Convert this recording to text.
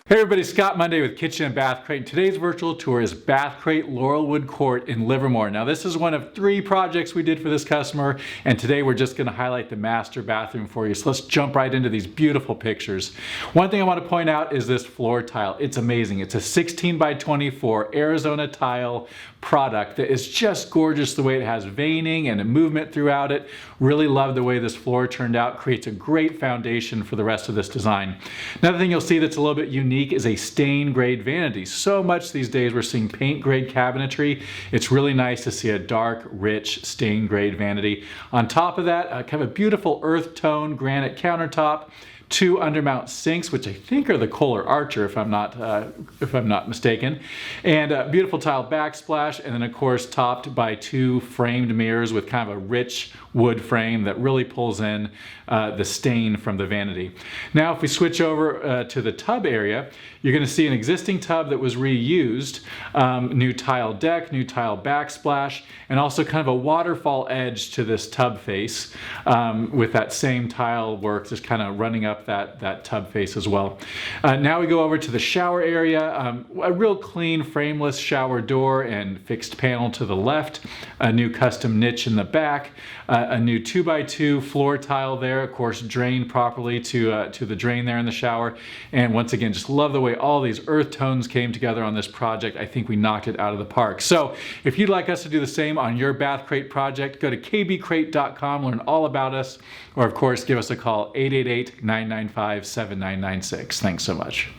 Hey everybody, Scott Monday with Kitchen and Bath Crate. Today's virtual tour is Bath Crate Laurelwood Court in Livermore. Now this is one of 3 projects we did for this customer, and today we're just going to highlight the master bathroom for you. So let's jump right into these beautiful pictures. One thing I want to point out is this floor tile. It's amazing. It's a 16 by 24 Arizona tile product that is just gorgeous the way it has veining and a movement throughout it. Really love the way this floor turned out. Creates a great foundation for the rest of this design. Another thing you'll see that's a little bit unique is a stain grade vanity. So much these days we're seeing paint grade cabinetry. It's really nice to see a dark, rich stain grade vanity. On top of that, kind of a beautiful earth tone granite countertop. 2 undermount sinks, which I think are the Kohler Archer, if I'm not mistaken, and a beautiful tile backsplash, and then of course topped by 2 framed mirrors with kind of a rich wood frame that really pulls in the stain from the vanity. Now, if we switch over to the tub area, you're going to see an existing tub that was reused, new tile deck, new tile backsplash, and also kind of a waterfall edge to this tub face with that same tile work just kind of running up that tub face as well. Now we go over to the shower area, a real clean frameless shower door and fixed panel to the left, a new custom niche in the back, a new 2x2 floor tile there, of course drained properly to the drain there in the shower, and once again just love the way all these earth tones came together on this project. I think we knocked it out of the park. So if you'd like us to do the same on your Bath Crate project, go to kbCRATE.com, learn all about us, or of course give us a call 888-995-7996. Thanks so much.